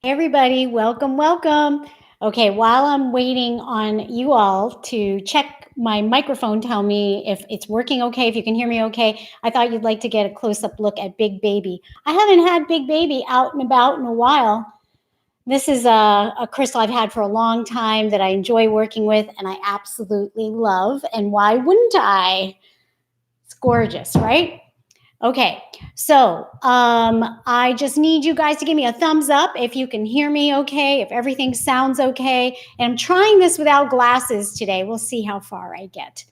Hey everybody, welcome, welcome. Okay, while I'm waiting on you all to check my microphone, tell me if it's working okay, if you can hear me okay, I thought you'd like to get a close-up look at Big Baby. I haven't had Big Baby out and about in a while. This is a crystal I've had for a long time that I enjoy working with and I absolutely love. And why wouldn't I? It's gorgeous, right? Okay, so I just need you guys to give me a thumbs up if you can hear me okay, if everything sounds okay. And I'm trying this without glasses today. We'll see how far I get.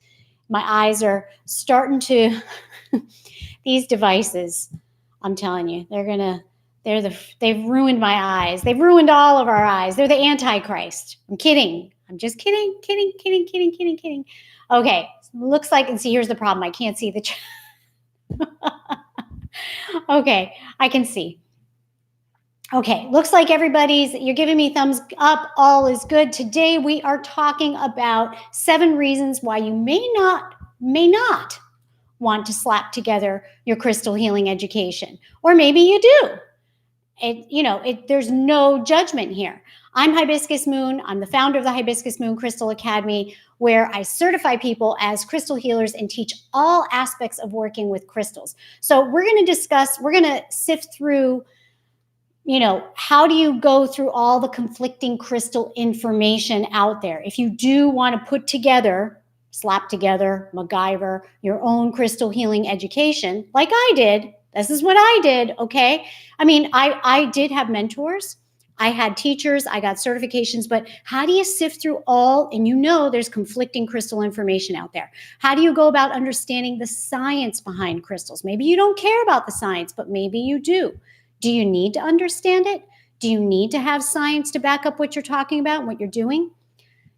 My eyes are starting to, these devices, I'm telling you, they've ruined my eyes. They've ruined all of our eyes. They're the Antichrist. I'm kidding. I'm just kidding, kidding. Okay, looks like, and see, here's the problem. I can't see the chat. Okay, I can see. Okay, looks like you're giving me thumbs up. All is good. Today we are talking about 7 reasons why you may not want to slap together your crystal healing education. Or maybe you do. There's no judgment here. I'm Hibiscus Moon. I'm the founder of the Hibiscus Moon Crystal Academy, where I certify people as crystal healers and teach all aspects of working with crystals. So we're going to sift through, how do you go through all the conflicting crystal information out there? If you do want to slap together, MacGyver, your own crystal healing education, like I did, this is what I did, okay? I mean, I did have mentors. I had teachers, I got certifications, but how do you sift through there's conflicting crystal information out there. How do you go about understanding the science behind crystals? Maybe you don't care about the science, but maybe you do. Do you need to understand it? Do you need to have science to back up what you're talking about and what you're doing?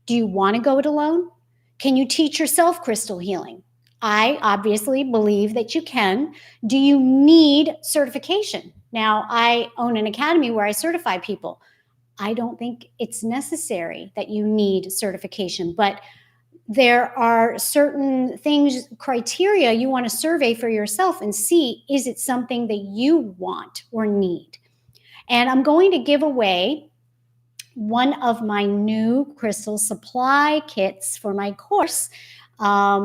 Do you want to go it alone? Can you teach yourself crystal healing? I obviously believe that you can. Do you need certification? Now, I own an academy where I certify people. I don't think it's necessary that you need certification, but there are certain criteria you want to survey for yourself and see, is it something that you want or need? And I'm going to give away one of my new crystal supply kits for my course.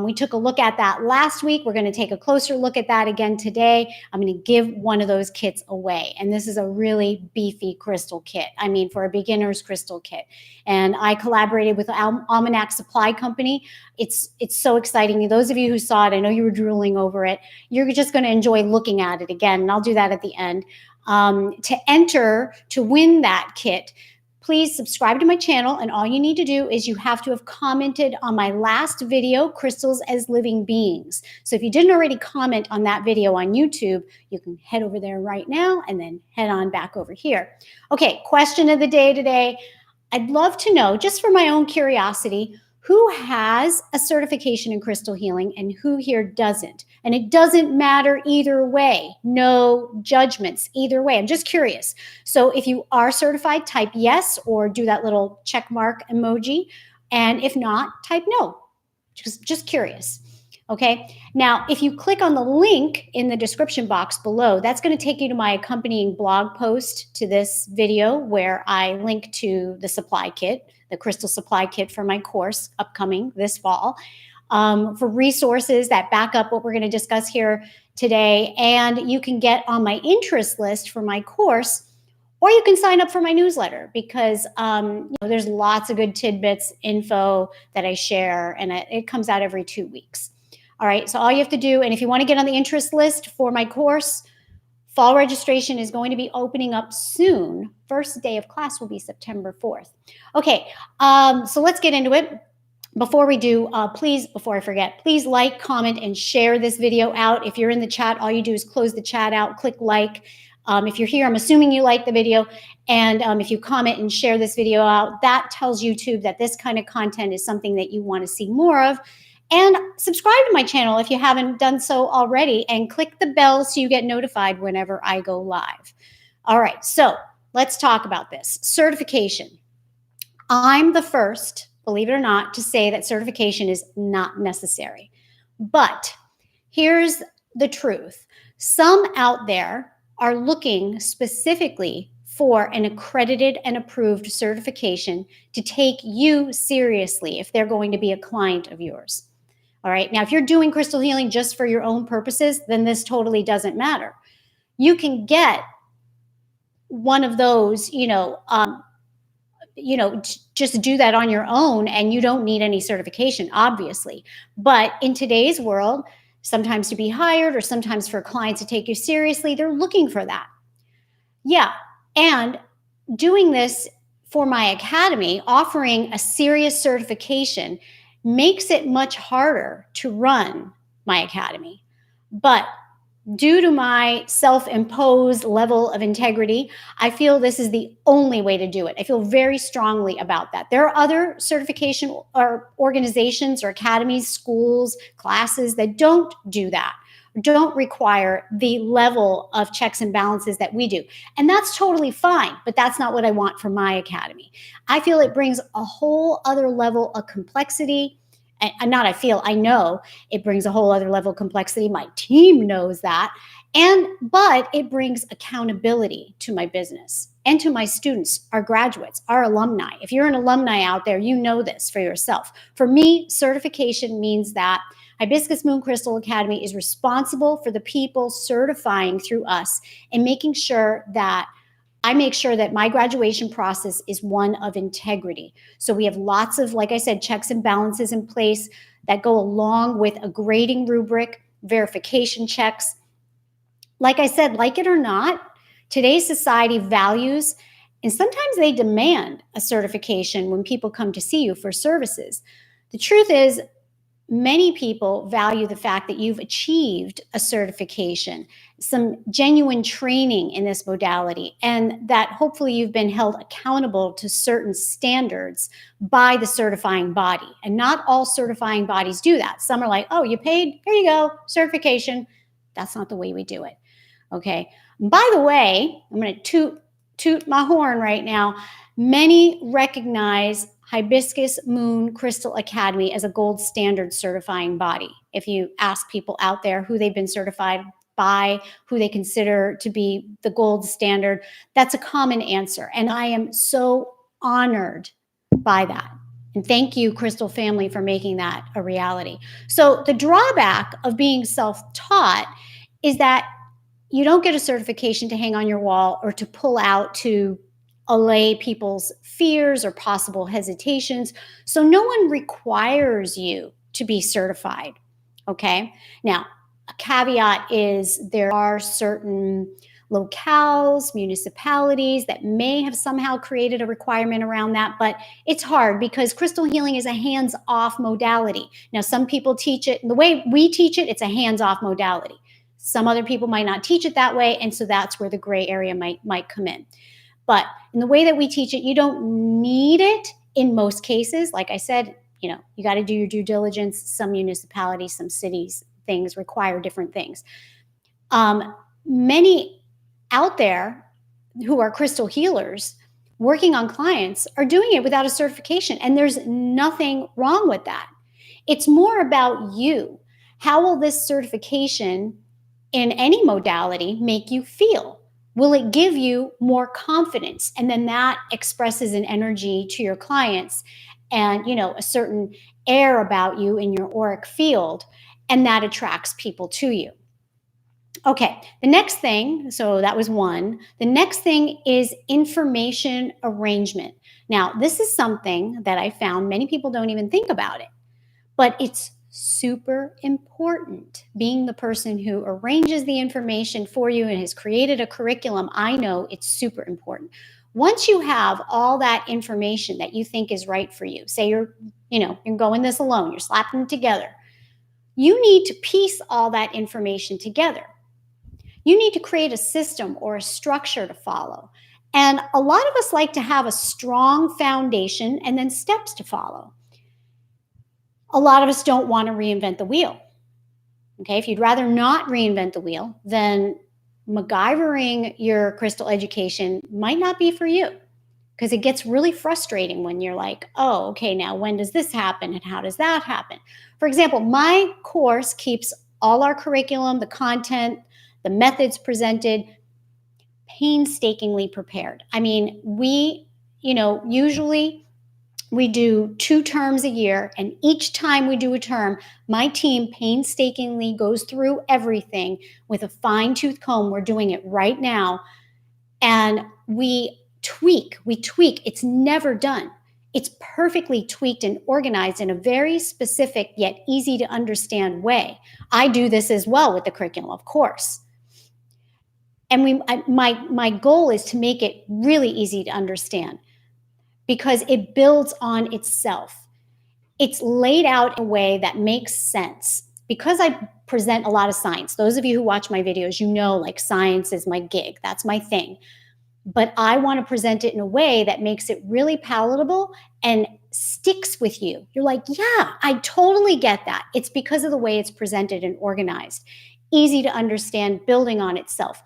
We took a look at that last week. We're going to take a closer look at that again today. I'm going to give one of those kits away. And this is a really beefy crystal kit. I mean, for a beginner's crystal kit. And I collaborated with Almanac Supply Company. It's so exciting. Those of you who saw it, I know you were drooling over it. You're just going to enjoy looking at it again. And I'll do that at the end. To win that kit, please subscribe to my channel, and all you need to do is you have to have commented on my last video, Crystals as Living Beings. So if you didn't already comment on that video on YouTube, you can head over there right now and then head on back over here. Okay, question of the day today. I'd love to know, just for my own curiosity, who has a certification in crystal healing and who here doesn't? And it doesn't matter either way. No judgments either way. I'm just curious. So if you are certified, type yes or do that little check mark emoji. And if not, type no. Just curious. Okay. Now, if you click on the link in the description box below, that's going to take you to my accompanying blog post to this video where I link to the supply kit, the crystal supply kit for my course upcoming this fall, for resources that back up what we're going to discuss here today. And you can get on my interest list for my course, or you can sign up for my newsletter because there's lots of good tidbits, info that I share, and it comes out every 2 weeks. All right, so all you have to do, and if you want to get on the interest list for my course, fall registration is going to be opening up soon. First day of class will be September 4th. Okay, so let's get into it. Before we do, before I forget, please like, comment, and share this video out. If you're in the chat, all you do is close the chat out, click like. If you're here, I'm assuming you like the video. And if you comment and share this video out, that tells YouTube that this kind of content is something that you want to see more of. And subscribe to my channel if you haven't done so already, and click the bell so you get notified whenever I go live. All right, so let's talk about this. Certification. I'm the first, believe it or not, to say that certification is not necessary. But here's the truth. Some out there are looking specifically for an accredited and approved certification to take you seriously if they're going to be a client of yours. All right. Now, if you're doing crystal healing just for your own purposes, then this totally doesn't matter. You can get one of those, just do that on your own and you don't need any certification, obviously. But in today's world, sometimes to be hired or sometimes for clients to take you seriously, they're looking for that. Yeah. And doing this for my academy, offering a serious certification, makes it much harder to run my academy. But due to my self-imposed level of integrity, I feel this is the only way to do it. I feel very strongly about that. There are other certification or organizations or academies, schools, classes that don't do that, don't require the level of checks and balances that we do. And that's totally fine, but that's not what I want for my academy. I feel it brings a whole other level of complexity. And not I feel, I know it brings a whole other level of complexity. My team knows that. But it brings accountability to my business and to my students, our graduates, our alumni. If you're an alumni out there, you know this for yourself. For me, certification means that Hibiscus Moon Crystal Academy is responsible for the people certifying through us and making sure that I make sure that my graduation process is one of integrity. So we have lots of, like I said, checks and balances in place that go along with a grading rubric, verification checks. Like I said, like it or not, today's society values and sometimes they demand a certification when people come to see you for services. The truth is, many people value the fact that you've achieved a certification, some genuine training in this modality, and that hopefully you've been held accountable to certain standards by the certifying body. And not all certifying bodies do that. Some are like, oh, you paid, here you go, certification. That's not the way we do it. Okay. By the way, I'm going to toot my horn right now. Many recognize Hibiscus Moon Crystal Academy as a gold standard certifying body. If you ask people out there who they've been certified by, who they consider to be the gold standard, that's a common answer. And I am so honored by that. And thank you, Crystal family, for making that a reality. So the drawback of being self-taught is that you don't get a certification to hang on your wall or to pull out to allay people's fears or possible hesitations. So no one requires you to be certified. Okay. Now, a caveat is there are certain locales, municipalities that may have somehow created a requirement around that, but it's hard because crystal healing is a hands-off modality. Now, some people teach it, and the way we teach it, it's a hands-off modality. Some other people might not teach it that way, and so that's where the gray area might come in. But in the way that we teach it, you don't need it in most cases. Like I said, you got to do your due diligence. Some municipalities, some cities, things require different things. Many out there who are crystal healers working on clients are doing it without a certification, and there's nothing wrong with that. It's more about you. How will this certification in any modality make you feel? Will it give you more confidence? And then that expresses an energy to your clients and, a certain air about you in your auric field, and that attracts people to you. Okay, the next thing, so that was one. The next thing is information arrangement. Now, this is something that I found many people don't even think about it, but it's super important. Being the person who arranges the information for you and has created a curriculum, I know it's super important. Once you have all that information that you think is right for you, say you're going this alone, you're slapping it together, you need to piece all that information together. You need to create a system or a structure to follow. And a lot of us like to have a strong foundation and then steps to follow. A lot of us don't want to reinvent the wheel. Okay, if you'd rather not reinvent the wheel, then MacGyvering your crystal education might not be for you, because it gets really frustrating when you're like, oh, okay, now when does this happen and how does that happen? For example, my course keeps all our curriculum, the content, the methods presented painstakingly prepared. I mean, usually we do 2 terms a year, and each time we do a term, my team painstakingly goes through everything with a fine-tooth comb. We're doing it right now, and we tweak. It's never done. It's perfectly tweaked and organized in a very specific yet easy to understand way. I do this as well with the curriculum, of course. And my goal is to make it really easy to understand because it builds on itself. It's laid out in a way that makes sense. Because I present a lot of science, those of you who watch my videos, like science is my gig. That's my thing. But I want to present it in a way that makes it really palatable and sticks with you. You're like, yeah, I totally get that. It's because of the way it's presented and organized. Easy to understand, building on itself.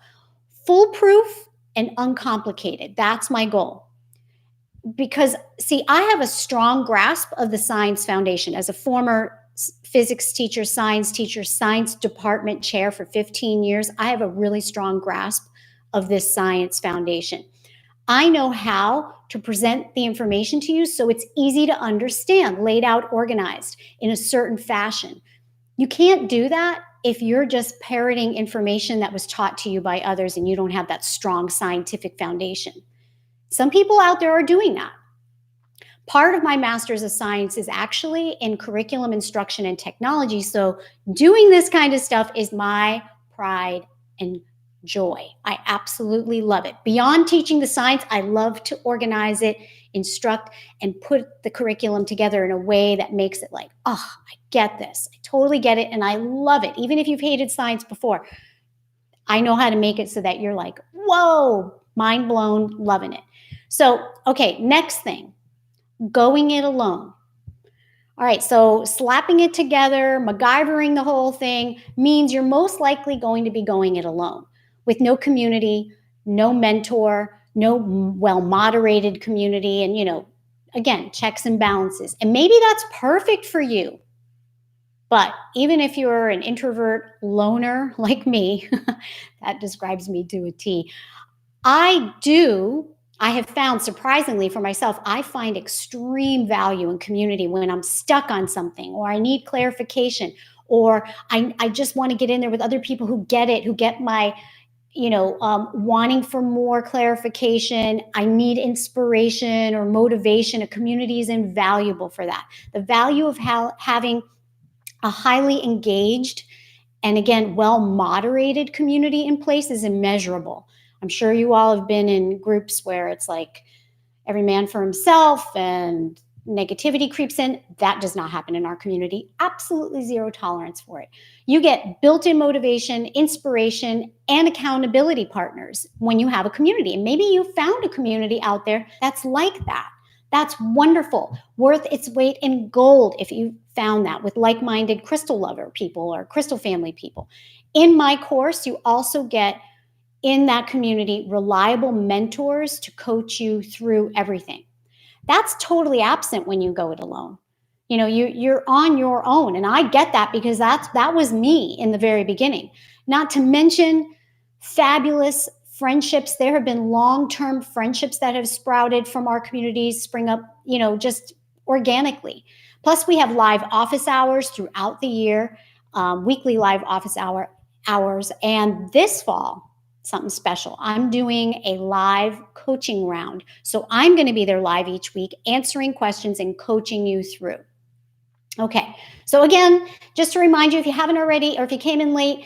Foolproof and uncomplicated. That's my goal. Because, see, I have a strong grasp of the science foundation. As a former physics teacher, science department chair for 15 years, I have a really strong grasp of this science foundation. I know how to present the information to you so it's easy to understand, laid out, organized in a certain fashion. You can't do that if you're just parroting information that was taught to you by others and you don't have that strong scientific foundation. Some people out there are doing that. Part of my Master's of Science is actually in curriculum instruction and technology. So doing this kind of stuff is my pride and joy. I absolutely love it. Beyond teaching the science, I love to organize it, instruct, and put the curriculum together in a way that makes it like, oh, I get this. I totally get it. And I love it. Even if you've hated science before, I know how to make it so that you're like, whoa, mind blown, loving it. So, okay, next thing, going it alone. All right, so slapping it together, MacGyvering the whole thing means you're most likely going to be going it alone with no community, no mentor, no well-moderated community, and, again, checks and balances. And maybe that's perfect for you. But even if you're an introvert loner like me, that describes me to a T, I have found, surprisingly for myself, I find extreme value in community when I'm stuck on something or I need clarification or I just want to get in there with other people who get it, who get my, wanting for more clarification. I need inspiration or motivation. A community is invaluable for that. The value of having a highly engaged and, again, well-moderated community in place is immeasurable. I'm sure you all have been in groups where it's like every man for himself and negativity creeps in. That does not happen in our community. Absolutely zero tolerance for it. You get built-in motivation, inspiration, and accountability partners when you have a community. And maybe you found a community out there that's like that. That's wonderful. Worth its weight in gold if you found that with like-minded crystal lover people or crystal family people. In my course, you also get in that community reliable mentors to coach you through everything. That's totally absent when you go it alone. You're on your own, and I get that because that was me in the very beginning. Not to mention fabulous friendships. There have been long-term friendships that have sprouted from our communities, spring up, just organically. Plus, we have live office hours throughout the year, weekly live office hours, and this fall, something special. I'm doing a live coaching round. So I'm going to be there live each week, answering questions and coaching you through. Okay. So again, just to remind you, if you haven't already, or if you came in late,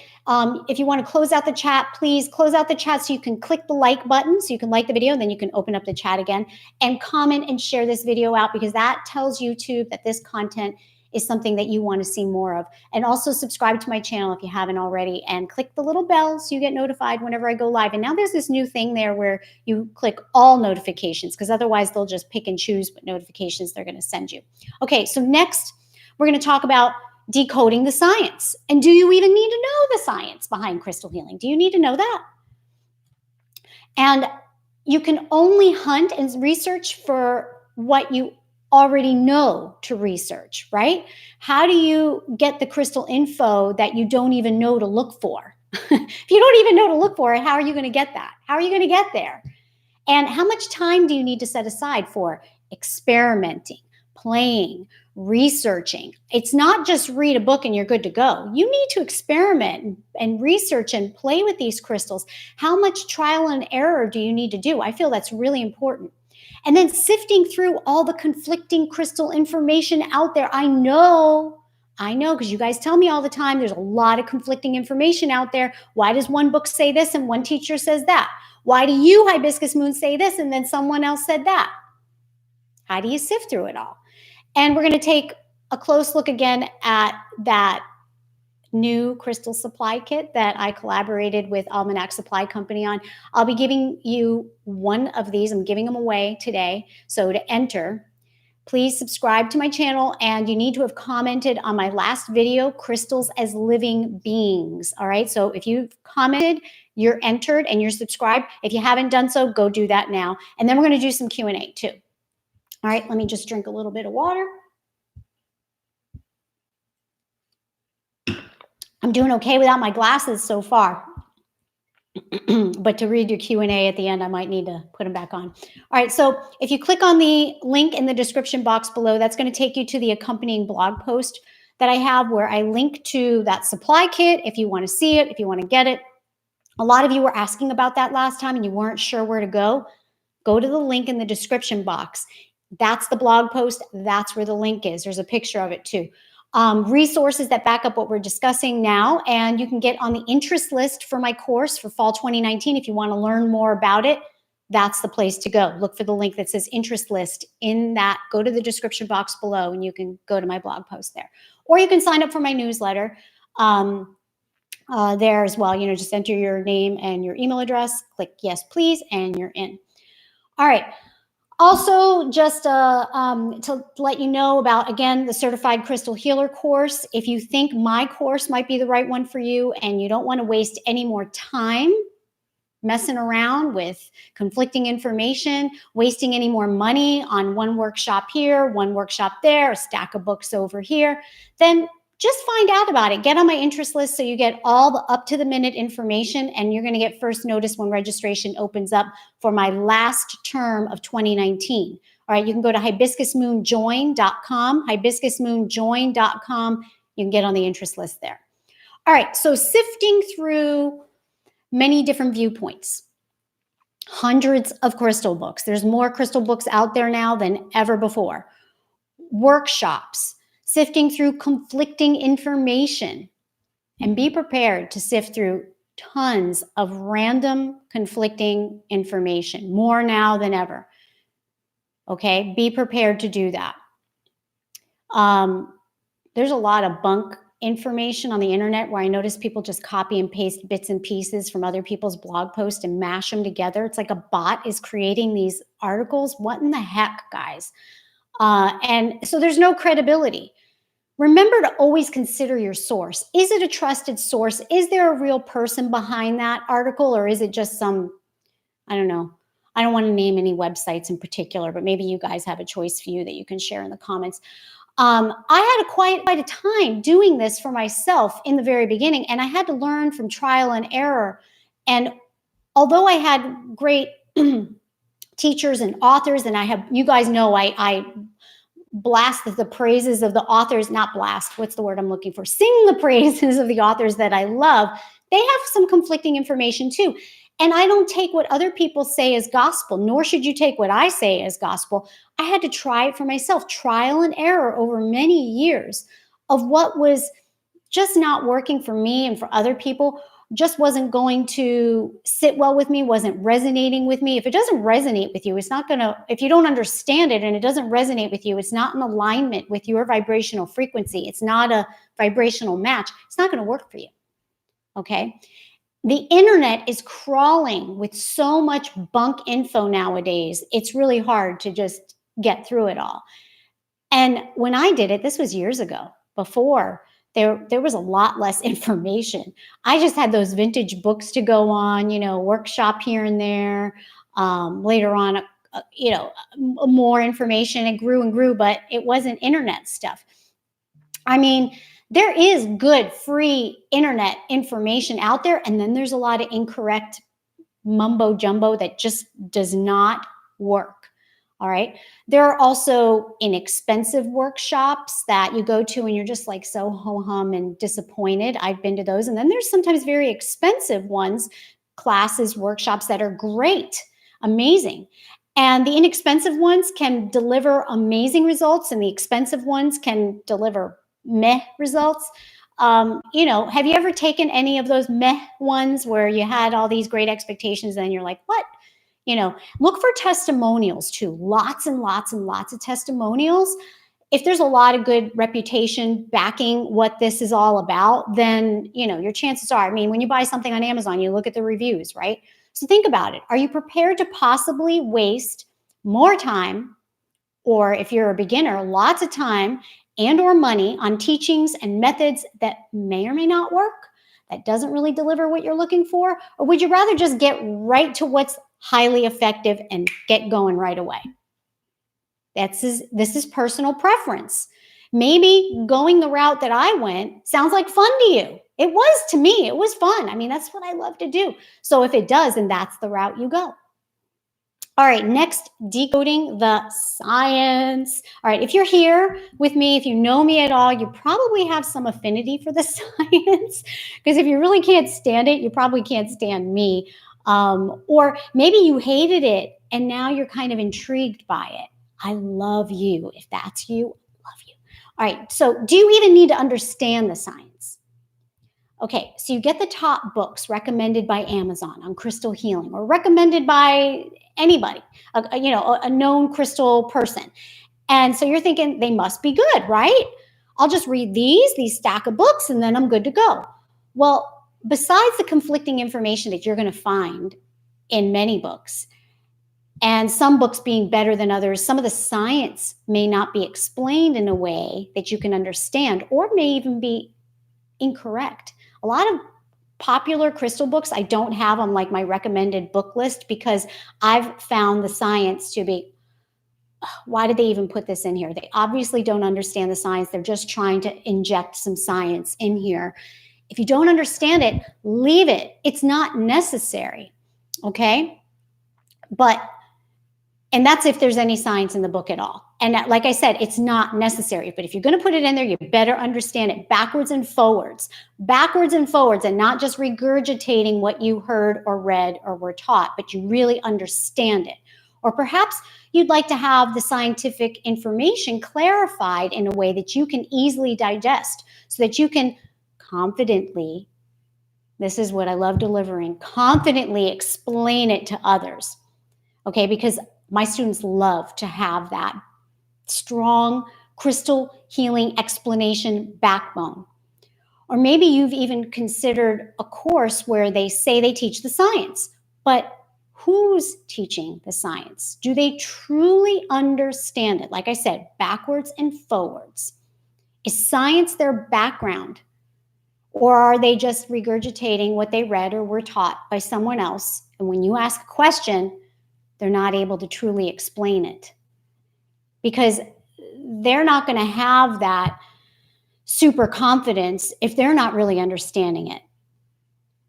if you want to close out the chat, please close out the chat so you can click the like button, so you can like the video, and then you can open up the chat again and comment and share this video out, because that tells YouTube that this content is something that you want to see more of. And also subscribe to my channel if you haven't already, and click the little bell so you get notified whenever I go live. And now there's this new thing there where you click all notifications, because otherwise they'll just pick and choose what notifications they're going to send you. Okay, so next we're going to talk about decoding the science. And do you even need to know the science behind crystal healing? Do you need to know that? And you can only hunt and research for what you already know to research, right? How do you get the crystal info that you don't even know to look for? If you don't even know to look for it, how are you going to get that? How are you going to get there? And how much time do you need to set aside for experimenting, playing, researching? It's not just read a book and you're good to go. You need to experiment and research and play with these crystals. How much trial and error do you need to do? I feel that's really important. And then sifting through all the conflicting crystal information out there. I know, because you guys tell me all the time there's a lot of conflicting information out there. Why does one book say this and one teacher says that? Why do you, Hibiscus Moon, say this and then someone else said that? How do you sift through it all? And we're going to take a close look again at that new crystal supply kit that I collaborated with Almanac Supply Company on. I'll be giving you one of these. I'm giving them away today. So to enter, please subscribe to my channel, and you need to have commented on my last video, Crystals as Living Beings. All right. So if you've commented, you're entered and you're subscribed. If you haven't done so, go do that now. And then we're going to do some Q&A too. All right. Let me just drink a little bit of water. I'm doing okay without my glasses so far. But to read your Q&A at the end, I might need to put them back on. All right, so if you click on the link in the description box below, that's going to take you to the accompanying blog post that I have where I link to that supply kit if you want to see it, if you want to get it. A lot of you were asking about that last time and you weren't sure where to go. Go to the link in the description box. That's the blog post. That's where the link is. There's a picture of it too. Resources that back up what we're discussing now, and you can get on the interest list for my course for fall 2019 if you want to learn more about it. That's the place to go. Look for the link that says interest list in that. Go to the description box below and you can go to my blog post there, or you can sign up for my newsletter there as well. Just enter your name and your email address, click yes please, and you're in. All right. Also, just to let you know about, again, the Certified Crystal Healer course. If you think my course might be the right one for you and you don't want to waste any more time messing around with conflicting information, wasting any more money on one workshop here, one workshop there, a stack of books over here, then just find out about it. Get on my interest list so you get all the up-to-the-minute information, and you're going to get first notice when registration opens up for my last term of 2019. All right, you can go to hibiscusmoonjoin.com, hibiscusmoonjoin.com. You can get on the interest list there. All right, so sifting through many different viewpoints, hundreds of crystal books. There's more crystal books out there now than ever before. Workshops, sifting through conflicting information, and be prepared to sift through tons of random conflicting information, more now than ever. Okay, be prepared to do that. There's a lot of bunk information on the internet where I notice people just copy and paste bits and pieces from other people's blog posts and mash them together. It's like a bot is creating these articles. What in the heck, guys? And so there's no credibility. Remember to always consider your source. Is it a trusted source? Is there a real person behind that article, or is it just some, I don't know. I don't want to name any websites in particular, but maybe you guys have a choice few that you can share in the comments. I had quite a time doing this for myself in the very beginning, and I had to learn from trial and error. And although I had great teachers and authors, and you guys know I blast the praises of the authors, not blast, what's the word I'm looking for? Sing the praises of the authors that I love. They have some conflicting information too. And I don't take what other people say as gospel, nor should you take what I say as gospel. I had to try it for myself, trial and error over many years of what was just not working for me and for other people, just wasn't going to sit well with me, wasn't resonating with me. If it doesn't resonate with you, it's not going to, if you don't understand it and it doesn't resonate with you, it's not in alignment with your vibrational frequency. It's not a vibrational match. It's not going to work for you. Okay. The internet is crawling with so much bunk info nowadays. It's really hard to just get through it all. And when I did it, this was years ago, before there was a lot less information. I just had those vintage books to go on, workshop here and there. Later on, more information. It grew and grew, but it wasn't internet stuff. I mean, There is good free internet information out there, and then there's a lot of incorrect mumbo jumbo that just does not work. All right. There are also inexpensive workshops that you go to and you're just like so ho hum and disappointed. I've been to those. And then there's sometimes very expensive ones, classes, workshops that are great, amazing. And the inexpensive ones can deliver amazing results, and the expensive ones can deliver meh results. Have you ever taken any of those meh ones where you had all these great expectations and then you're like, what? Look for testimonials too. Lots and lots and lots of testimonials. If there's a lot of good reputation backing what this is all about, then, your chances are, when you buy something on Amazon, you look at the reviews, right? So think about it. Are you prepared to possibly waste more time, or if you're a beginner, lots of time and or money on teachings and methods that may or may not work, that doesn't really deliver what you're looking for? Or would you rather just get right to what's highly effective and get going right away? This is personal preference. Maybe going the route that I went sounds like fun to you. It was to me. It was fun. That's what I love to do. So if it does, then that's the route you go. All right, next, decoding the science. All right, if you're here with me, if you know me at all, you probably have some affinity for the science, because if you really can't stand it, you probably can't stand me. Or maybe you hated it and now you're kind of intrigued by it. I love you. If that's you, I love you. All right, so do you even need to understand the science? Okay, so you get the top books recommended by Amazon on crystal healing, or recommended by anybody, a known crystal person. And so you're thinking they must be good, right? I'll just read these stack of books, and then I'm good to go. Well, besides the conflicting information that you're going to find in many books, and some books being better than others, some of the science may not be explained in a way that you can understand, or may even be incorrect. A lot of popular crystal books I don't have on like my recommended book list, because I've found the science to be, why did they even put this in here? They obviously don't understand the science. They're just trying to inject some science in here. If you don't understand it, leave it. It's not necessary. Okay? And that's if there's any science in the book at all. And like I said, it's not necessary. But if you're going to put it in there, you better understand it backwards and forwards, and not just regurgitating what you heard or read or were taught, but you really understand it. Or perhaps you'd like to have the scientific information clarified in a way that you can easily digest, so that you can confidently, this is what I love delivering, confidently explain it to others. Okay, because my students love to have that strong crystal healing explanation backbone. Or maybe you've even considered a course where they say they teach the science, but who's teaching the science? Do they truly understand it? Like I said, backwards and forwards. Is science their background? Or are they just regurgitating what they read or were taught by someone else? And when you ask a question, they're not able to truly explain it, because they're not going to have that super confidence if they're not really understanding it.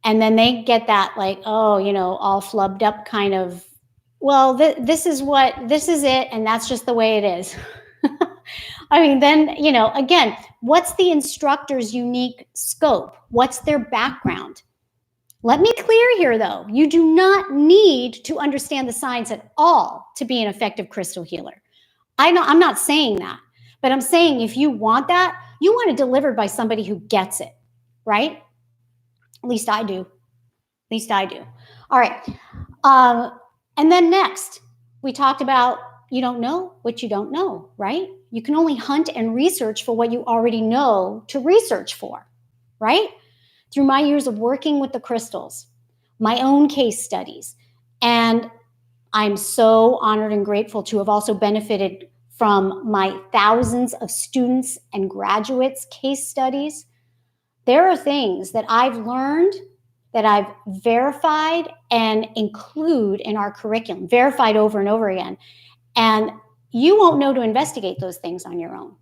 And then they get that like, all flubbed up kind of, well, this is it. And that's just the way it is. Then, again, what's the instructor's unique scope? What's their background? Let me clear here, though, you do not need to understand the science at all to be an effective crystal healer. I'm not saying that, but I'm saying if you want that, you want it delivered by somebody who gets it, right? At least I do. All right. And then next, we talked about you don't know what you don't know, right? You can only hunt and research for what you already know to research for, right? Through my years of working with the crystals, my own case studies, and I'm so honored and grateful to have also benefited from my thousands of students and graduates' case studies. There are things that I've learned that I've verified and include in our curriculum, verified over and over again. And you won't know to investigate those things on your own.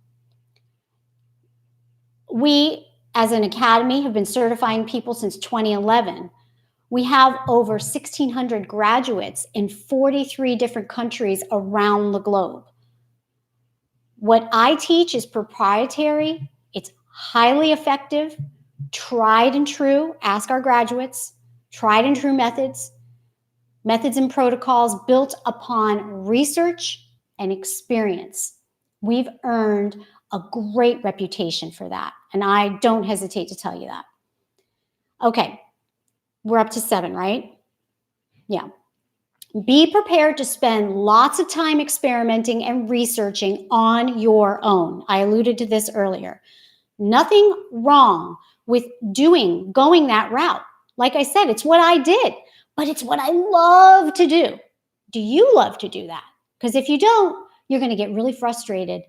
We, as an academy, have been certifying people since 2011. We have over 1,600 graduates in 43 different countries around the globe. What I teach is proprietary. It's highly effective, tried and true. Ask our graduates. Tried and true methods and protocols built upon research and experience. We've earned a great reputation for that, and I don't hesitate to tell you that. Okay, we're up to 7, right? Yeah. Be prepared to spend lots of time experimenting and researching on your own. I alluded to this earlier. Nothing wrong with going that route. Like I said, it's what I did, but it's what I love to do. Do you love to do that? Because if you don't, you're going to get really frustrated.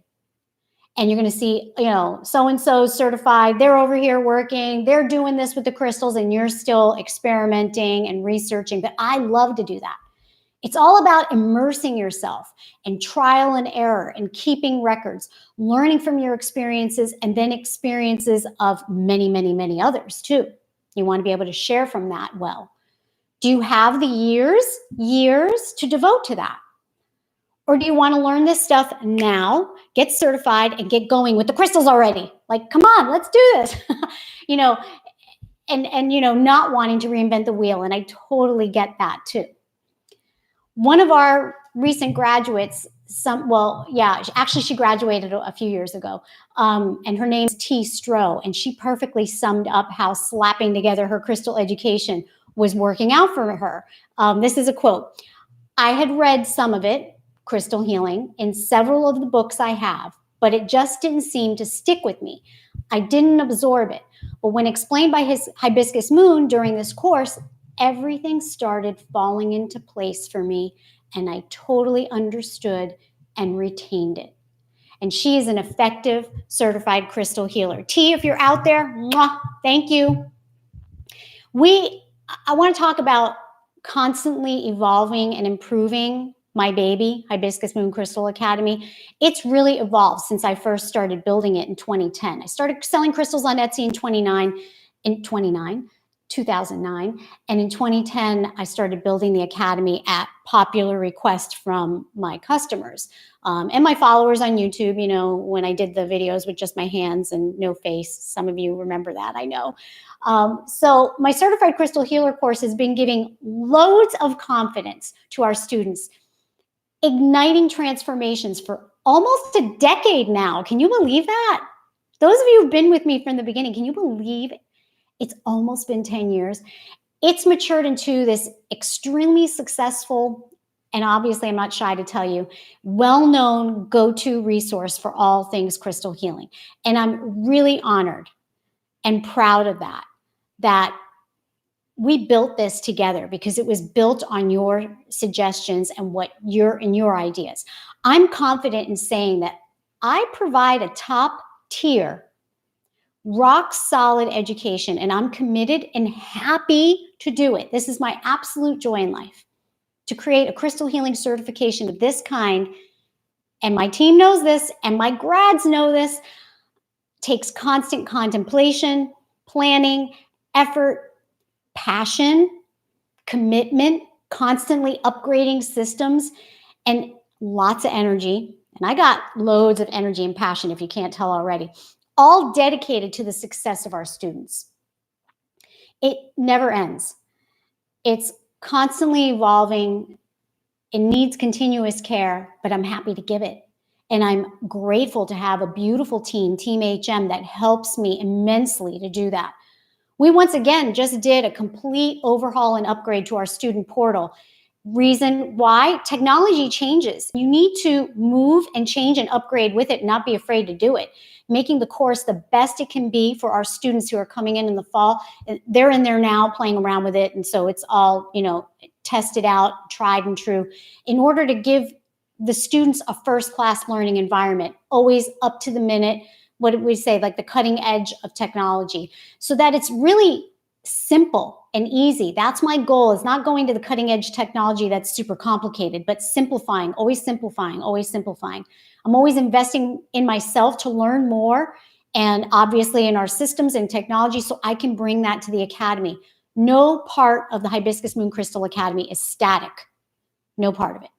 And you're going to see, so-and-so certified, they're over here working, they're doing this with the crystals, and you're still experimenting and researching. But I love to do that. It's all about immersing yourself and trial and error and keeping records, learning from your experiences and then experiences of many, many, many others too. You want to be able to share from that well. Do you have the years to devote to that? Or do you want to learn this stuff now, get certified, and get going with the crystals already? Like, come on, let's do this. Not wanting to reinvent the wheel. And I totally get that too. One of our recent graduates, she graduated a few years ago, and her name's T. Stroh, and she perfectly summed up how slapping together her crystal education was working out for her. This is a quote. I had read some of it, crystal healing, in several of the books I have, but it just didn't seem to stick with me. I didn't absorb it. But when explained by his hibiscus moon during this course, everything started falling into place for me, and I totally understood and retained it. And she is an effective certified crystal healer. T, if you're out there, mwah, thank you. I want to talk about constantly evolving and improving my baby, Hibiscus Moon Crystal Academy. It's really evolved since I first started building it in 2010. I started selling crystals on Etsy in 2009. And in 2010, I started building the Academy at popular request from my customers and my followers on YouTube, when I did the videos with just my hands and no face. Some of you remember that, I know. So my Certified Crystal Healer course has been giving loads of confidence to our students, igniting transformations for almost a decade now. Can you believe that? Those of you who've been with me from the beginning, can you believe it's almost been 10 years? It's matured into this extremely successful, and obviously I'm not shy to tell you, well-known go-to resource for all things crystal healing. And I'm really honored and proud of that we built this together because it was built on your suggestions and your ideas. I'm confident in saying that I provide a top tier, rock solid education, and I'm committed and happy to do it. This is my absolute joy in life, to create a crystal healing certification of this kind. And my team knows this, and my grads know this. Takes constant contemplation, planning, effort, passion, commitment, constantly upgrading systems, and lots of energy. And I got loads of energy and passion, if you can't tell already, all dedicated to the success of our students. It never ends. It's constantly evolving. It needs continuous care, but I'm happy to give it. And I'm grateful to have a beautiful team, Team HM, that helps me immensely to do that. We once again just did a complete overhaul and upgrade to our student portal. Reason why? Technology changes. You need to move and change and upgrade with it and not be afraid to do it. Making the course the best it can be for our students who are coming in the fall. They're in there now playing around with it. And so it's all, tested out, tried and true, in order to give the students a first-class learning environment, always up to the minute, what did we say, like the cutting edge of technology, so that it's really simple and easy. That's my goal, is not going to the cutting edge technology that's super complicated, but simplifying, always simplifying, always simplifying. I'm always investing in myself to learn more and obviously in our systems and technology, so I can bring that to the Academy. No part of the Hibiscus Moon Crystal Academy is static. No part of it.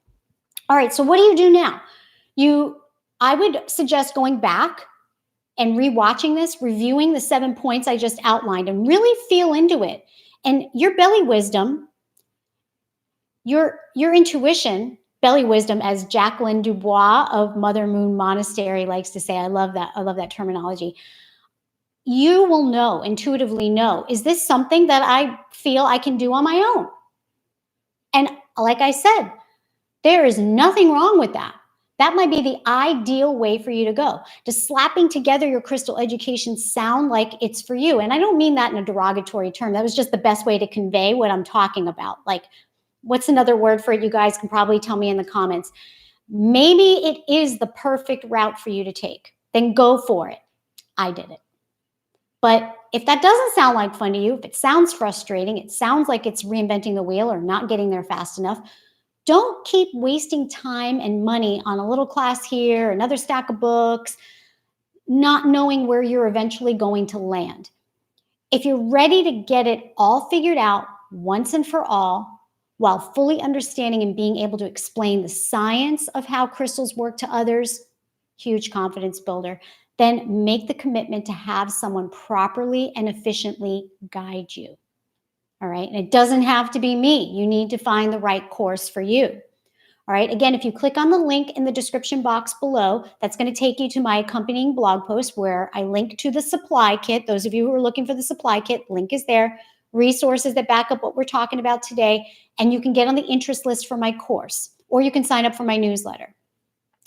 All right, so what do you do now? I would suggest going back and rewatching this, reviewing the 7 points I just outlined, and really feel into it. And your belly wisdom, your intuition, belly wisdom, as Jacqueline Dubois of Mother Moon Monastery likes to say, I love that terminology. You will know, intuitively know, is this something that I feel I can do on my own? And like I said, there is nothing wrong with that. That might be the ideal way for you to go. Does slapping together your crystal education sound like it's for you? And I don't mean that in a derogatory term. That was just the best way to convey what I'm talking about. Like, what's another word for it? You guys can probably tell me in the comments. Maybe it is the perfect route for you to take. Then go for it. I did it. But if that doesn't sound like fun to you, if it sounds frustrating, it sounds like it's reinventing the wheel or not getting there fast enough, don't keep wasting time and money on a little class here, another stack of books, not knowing where you're eventually going to land. If you're ready to get it all figured out once and for all, while fully understanding and being able to explain the science of how crystals work to others, huge confidence builder, then make the commitment to have someone properly and efficiently guide you. All right. And it doesn't have to be me. You need to find the right course for you. All right. Again, if you click on the link in the description box below, that's going to take you to my accompanying blog post where I link to the supply kit. Those of you who are looking for the supply kit, link is there. Resources that back up what we're talking about today. And you can get on the interest list for my course, or you can sign up for my newsletter.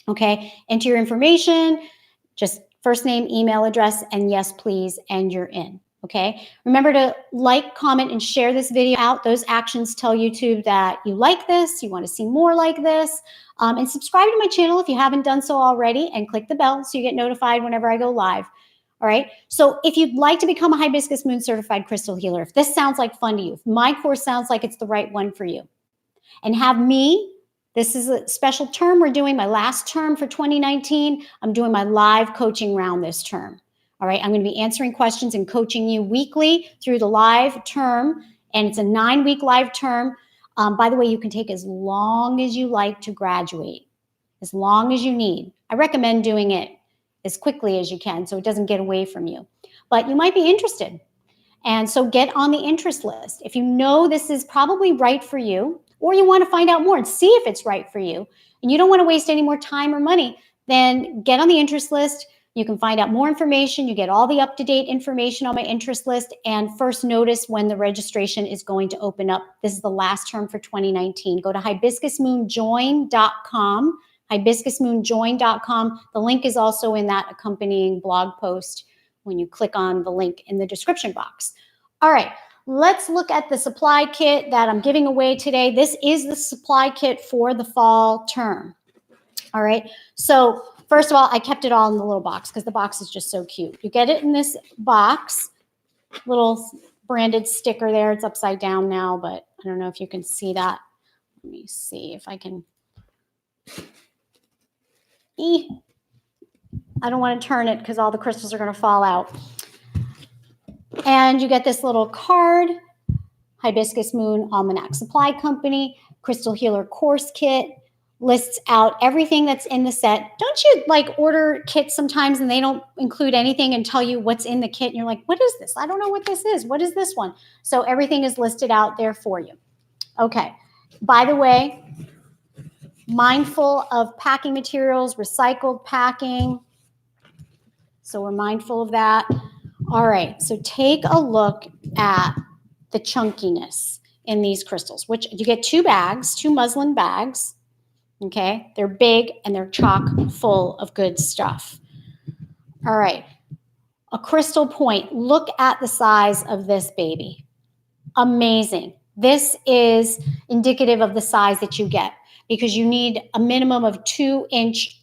Okay. Enter your information, just first name, email address, and yes, please, and you're in. Okay. Remember to like, comment, and share this video out. Those actions tell YouTube that you like this, you want to see more like this, and subscribe to my channel if you haven't done so already, and click the bell so you get notified whenever I go live. All right. So if you'd like to become a Hibiscus Moon certified crystal healer, if this sounds like fun to you, if my course sounds like it's the right one for you, and have me, this is a special term we're doing, my last term for 2019. I'm doing my live coaching round this term. All right, I'm going to be answering questions and coaching you weekly through the live term, and it's a 9-week live term. By the way, you can take as long as you like to graduate, as long as you need. I recommend doing it as quickly as you can so it doesn't get away from you. But you might be interested, and so get on the interest list. If you know this is probably right for you, or you want to find out more and see if it's right for you, and you don't want to waste any more time or money, then get on the interest list. You can find out more information. You get all the up-to-date information on my interest list and first notice when the registration is going to open up. This is the last term for 2019. Go to hibiscusmoonjoin.com, hibiscusmoonjoin.com. The link is also in that accompanying blog post when you click on the link in the description box. All right, let's look at the supply kit that I'm giving away today. This is the supply kit for the fall term. All right, so first of all, I kept it all in the little box because the box is just so cute. You get it in this box, little branded sticker there. It's upside down now, but I don't know if you can see that. Let me see if I can. I don't want to turn it because all the crystals are going to fall out. And you get this little card, Hibiscus Moon Almanac Supply Company, Crystal Healer Course Kit, lists out everything that's in the set. Don't you like order kits sometimes and they don't include anything and tell you what's in the kit? And you're like, what is this? I don't know what this is. What is this one? So everything is listed out there for you. Okay. By the way, mindful of packing materials, recycled packing. So we're mindful of that. All right. So take a look at the chunkiness in these crystals, which you get 2 bags, 2 muslin bags. Okay, they're big and they're chock full of good stuff. All right, a crystal point. Look at the size of this baby. Amazing. This is indicative of the size that you get because you need a minimum of 2-inch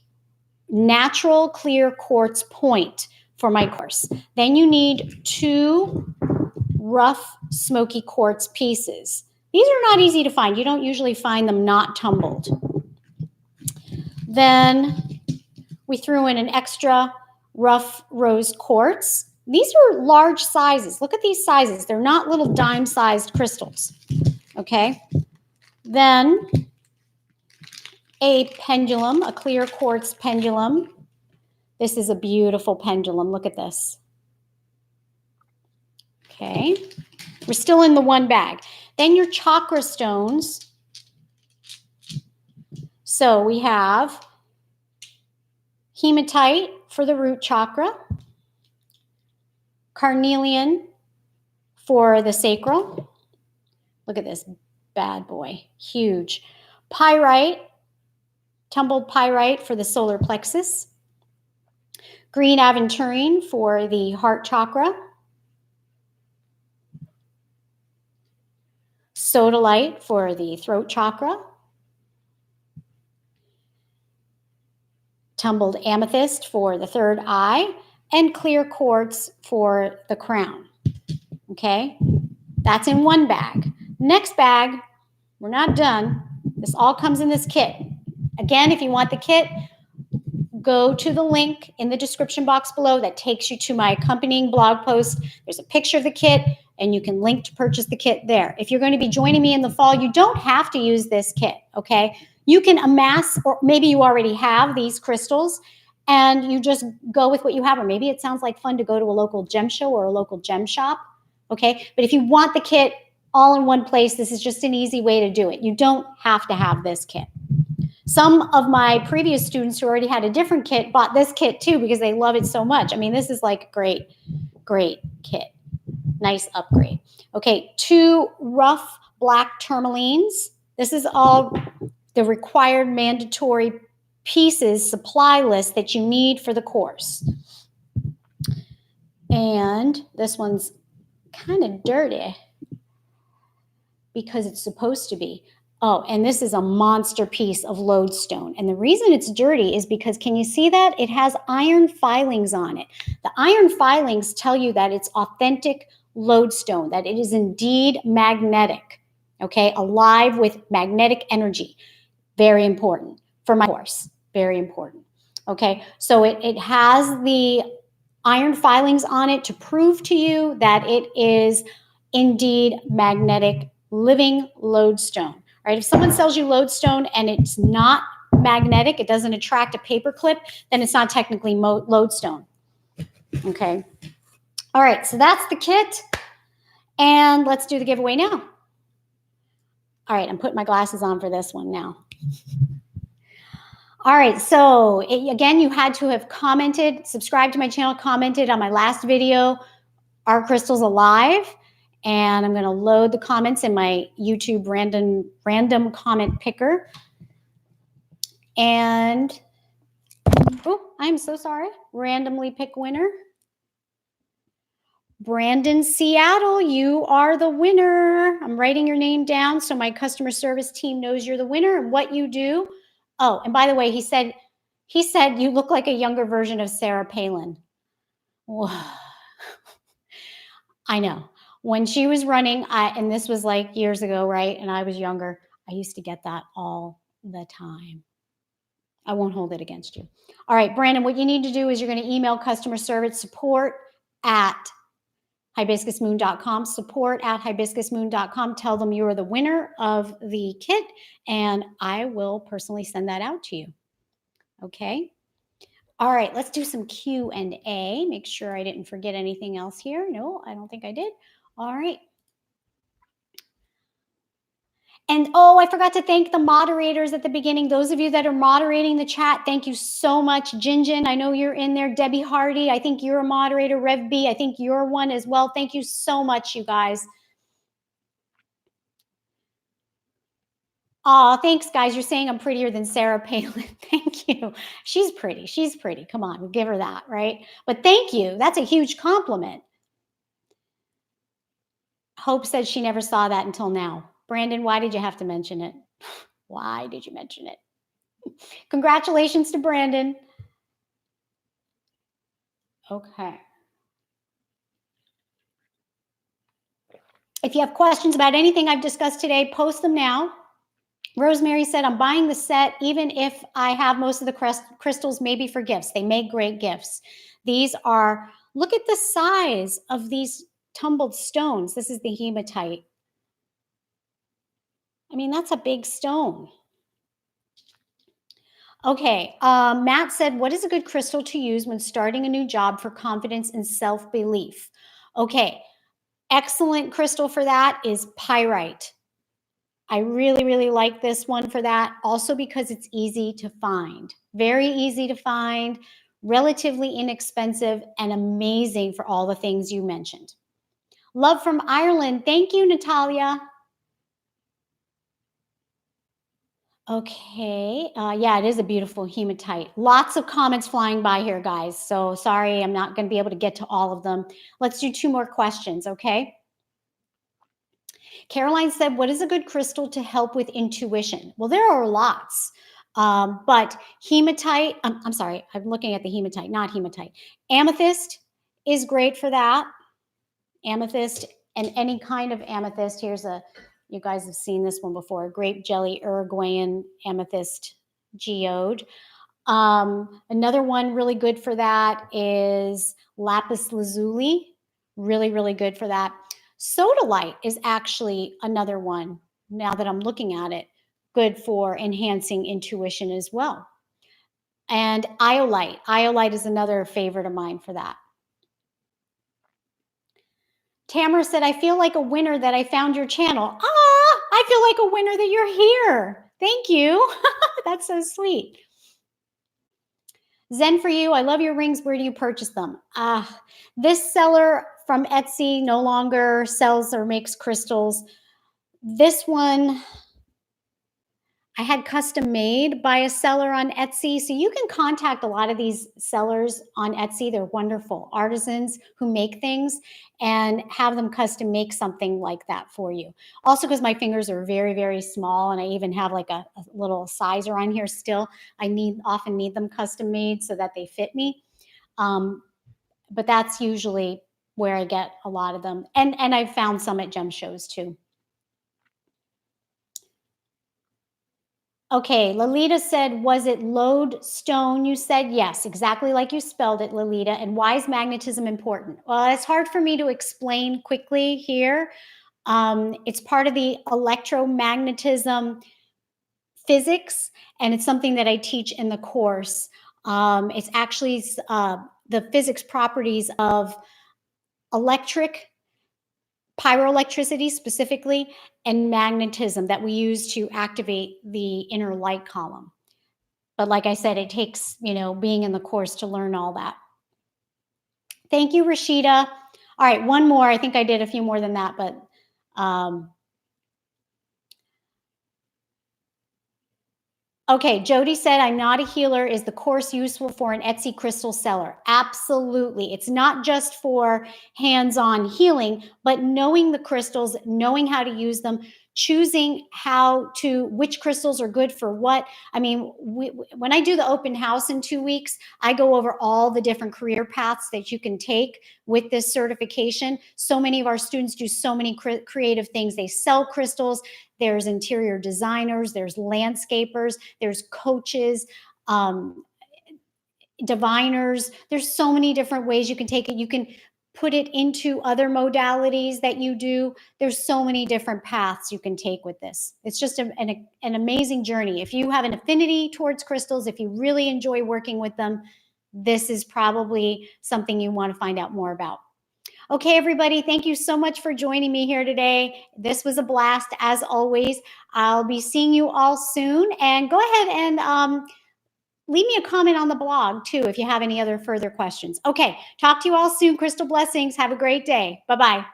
natural clear quartz point for my course. Then you need 2 rough smoky quartz pieces. These are not easy to find. You don't usually find them not tumbled. Then we threw in an extra rough rose quartz. These are large sizes. Look at these sizes. They're not little dime-sized crystals, okay? Then a pendulum, a clear quartz pendulum. This is a beautiful pendulum. Look at this. Okay, we're still in the one bag. Then your chakra stones. So we have hematite for the root chakra, carnelian for the sacral. Look at this bad boy, huge. Pyrite, tumbled pyrite for the solar plexus. Green aventurine for the heart chakra. Sodalite for the throat chakra. Tumbled amethyst for the third eye, and clear quartz for the crown. Okay, that's in one bag. Next bag, we're not done. This all comes in this kit. Again, if you want the kit, go to the link in the description box below that takes you to my accompanying blog post. There's a picture of the kit, and you can link to purchase the kit there. If you're going to be joining me in the fall, you don't have to use this kit, okay? You can amass, or maybe you already have these crystals, and you just go with what you have, or maybe it sounds like fun to go to a local gem show or a local gem shop, okay? But if you want the kit all in one place, this is just an easy way to do it. You don't have to have this kit. Some of my previous students who already had a different kit bought this kit too because they love it so much. I mean, this is like great, great kit. Nice upgrade. Okay, 2 rough black tourmalines. This is all the required mandatory pieces, supply list that you need for the course. And this one's kind of dirty because it's supposed to be. Oh, and this is a monster piece of lodestone. And the reason it's dirty is because, can you see that? It has iron filings on it. The iron filings tell you that it's authentic lodestone, that it is indeed magnetic, okay? Alive with magnetic energy. Very important for my course. Very important, okay? So it has the iron filings on it to prove to you that it is indeed magnetic, living lodestone. Right? If someone sells you lodestone and it's not magnetic, it doesn't attract a paper clip, then it's not technically lodestone. Okay. All right. So that's the kit. And let's do the giveaway now. All right. I'm putting my glasses on for this one now. All right. So again, you had to have commented, subscribed to my channel, commented on my last video, Are Crystals Alive? And I'm going to load the comments in my YouTube random comment picker. And, oh, I'm so sorry. Randomly pick winner. Brandon Seattle, you are the winner. I'm writing your name down so my customer service team knows you're the winner and what you do. Oh, and by the way, he said you look like a younger version of Sarah Palin. Whoa. I know. When she was running, and this was like years ago, right? And I was younger, I used to get that all the time. I won't hold it against you. All right, Brandon, what you need to do is you're going to email customer service support at hibiscusmoon.com, support at hibiscusmoon.com. Tell them you are the winner of the kit, and I will personally send that out to you. Okay? All right, let's do some Q&A. Make sure I didn't forget anything else here. No, I don't think I did. All right. And oh, I forgot to thank the moderators at the beginning. Those of you that are moderating the chat, thank you so much. Jinjin, I know you're in there. Debbie Hardy, I think you're a moderator. Rev B, I think you're one as well. Thank you so much, you guys. Oh, thanks, guys. You're saying I'm prettier than Sarah Palin. Thank you. She's pretty. She's pretty. Come on, we'll give her that, right? But thank you. That's a huge compliment. Hope said she never saw that until now. Brandon, why did you have to mention it? Why did you mention it? Congratulations to Brandon. Okay. If you have questions about anything I've discussed today, post them now. Rosemary said, I'm buying the set, even if I have most of the crystals, maybe for gifts. They make great gifts. These are, look at the size of these tumbled stones. This is the hematite. I mean, that's a big stone. Okay, Matt said, what is a good crystal to use when starting a new job for confidence and self-belief? Okay, excellent crystal for that is pyrite. I really, really like this one for that. Also because it's easy to find. Very easy to find, relatively inexpensive, and amazing for all the things you mentioned. Love from Ireland. Thank you, Natalia. Okay. Yeah, it is a beautiful hematite. Lots of comments flying by here, guys. So sorry, I'm not going to be able to get to all of them. Let's do 2 more questions, okay? Caroline said, what is a good crystal to help with intuition? Well, there are lots. But hematite, I'm sorry, I'm looking at the hematite, not hematite. Amethyst is great for that. Amethyst and any kind of amethyst. Here's a, you guys have seen this one before, grape jelly Uruguayan amethyst geode. Another one really good for that is lapis lazuli. Really, really good for that. Sodalite is actually another one, now that I'm looking at it, good for enhancing intuition as well. And iolite. Iolite is another favorite of mine for that. Tamara said, I feel like a winner that I found your channel. Ah, I feel like a winner that you're here. Thank you. That's so sweet. Zen for you. I love your rings. Where do you purchase them? This seller from Etsy no longer sells or makes crystals. This one I had custom made by a seller on Etsy. So you can contact a lot of these sellers on Etsy. They're wonderful artisans who make things and have them custom make something like that for you. Also, because my fingers are very, very small and I even have like a little sizer on here still, I often need them custom made so that they fit me. But that's usually where I get a lot of them. And I've found some at gem shows too. Okay, Lolita said, was it lodestone? You said yes, exactly like you spelled it, Lolita. And why is magnetism important? Well, it's hard for me to explain quickly here. It's part of the electromagnetism physics, and it's something that I teach in the course. It's actually the physics properties of electric, pyroelectricity specifically, and magnetism that we use to activate the inner light column. But like I said, it takes, being in the course to learn all that. Thank you, Rashida. All right, one more. I think I did a few more than that, but okay, Jody said, I'm not a healer. Is the course useful for an Etsy crystal seller? Absolutely. It's not just for hands-on healing, but knowing the crystals, knowing how to use them, choosing which crystals are good for what. I mean, when I do the open house in 2 weeks, I go over all the different career paths that you can take with this certification. So many of our students do so many creative things. They sell crystals. There's interior designers, there's landscapers, there's coaches, diviners. There's so many different ways you can take it. You can put it into other modalities that you do. There's so many different paths you can take with this. It's just an amazing journey. If you have an affinity towards crystals, if you really enjoy working with them, this is probably something you want to find out more about. Okay, everybody, thank you so much for joining me here today. This was a blast, as always. I'll be seeing you all soon. And go ahead and leave me a comment on the blog, too, if you have any other further questions. Okay, talk to you all soon. Crystal blessings. Have a great day. Bye-bye.